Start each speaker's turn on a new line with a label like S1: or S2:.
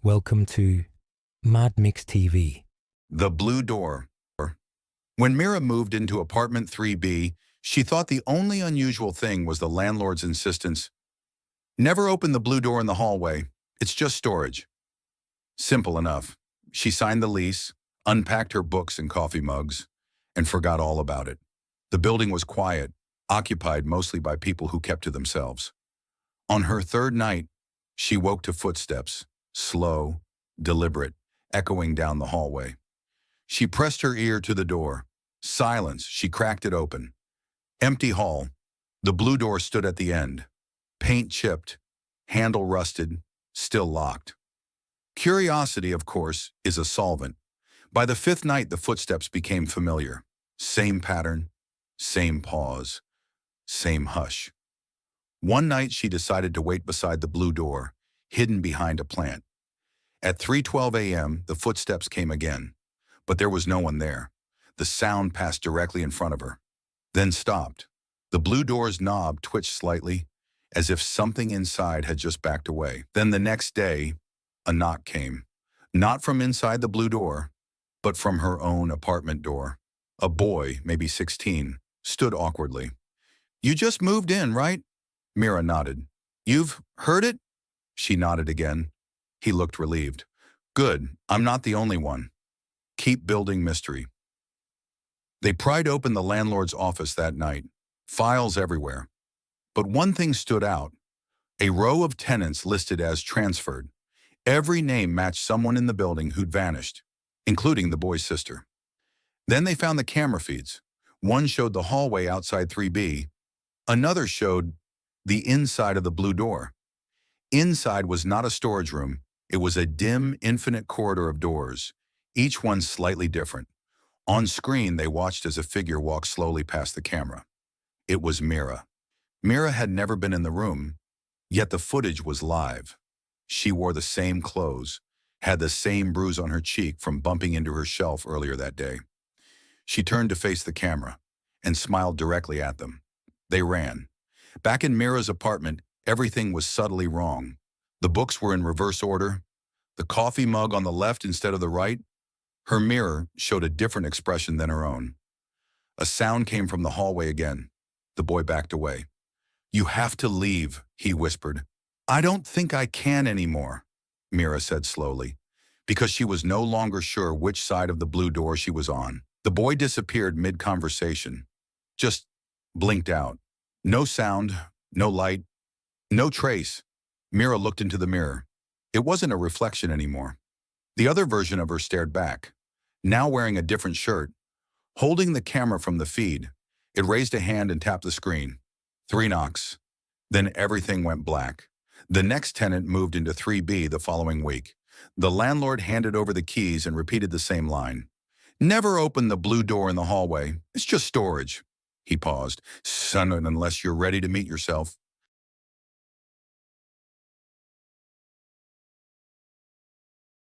S1: Welcome to Mad Mix TV.
S2: The Blue Door. When Mira moved into apartment 3B, she thought the only unusual thing was the landlord's insistence. Never open the blue door in the hallway. It's just storage. Simple enough. She signed the lease, unpacked her books and coffee mugs, and forgot all about it. The building was quiet, occupied mostly by people who kept to themselves. On her third night, she woke to footsteps, slow, deliberate, echoing down the hallway. She pressed her ear to the door. Silence. She cracked it open. Empty hall. The blue door stood at the end. Paint chipped, handle rusted, still locked. Curiosity, of course, is a solvent. By the fifth night, the footsteps became familiar. Same pattern, same pause, same hush. One night, she decided to wait beside the blue door, hidden behind a plant. At 3:12 a.m., the footsteps came again, but there was no one there. The sound passed directly in front of her, then stopped. The blue door's knob twitched slightly, as if something inside had just backed away. Then the next day, a knock came. Not from inside the blue door, but from her own apartment door. A boy, maybe 16, stood awkwardly. "You just moved in, right?" Mira nodded. "You've heard it?" She nodded again. He looked relieved. "Good, I'm not the only one. Keep building mystery." They pried open the landlord's office that night. Files everywhere. But one thing stood out. A row of tenants listed as transferred. Every name matched someone in the building who'd vanished, including the boy's sister. Then they found the camera feeds. One showed the hallway outside 3B. Another showed the inside of the blue door. Inside was not a storage room. It was a dim, infinite corridor of doors, each one slightly different. On screen, they watched as a figure walked slowly past the camera. It was Mira. Mira had never been in the room, yet the footage was live. She wore the same clothes, had the same bruise on her cheek from bumping into her shelf earlier that day. She turned to face the camera and smiled directly at them. They ran. Back in Mira's apartment, everything was subtly wrong. The books were in reverse order, the coffee mug on the left instead of the right. Her mirror showed a different expression than her own. A sound came from the hallway again. The boy backed away. "You have to leave," he whispered. "I don't think I can anymore," Mira said slowly, because she was no longer sure which side of the blue door she was on. The boy disappeared mid-conversation, just blinked out. No sound, no light, no trace. Mira looked into the mirror. It wasn't a reflection anymore. The other version of her stared back, now wearing a different shirt. Holding the camera from the feed, it raised a hand and tapped the screen. 3 knocks. Then everything went black. The next tenant moved into 3B the following week. The landlord handed over the keys and repeated the same line. "Never open the blue door in the hallway. It's just storage." He paused. "Son, unless you're ready to meet yourself."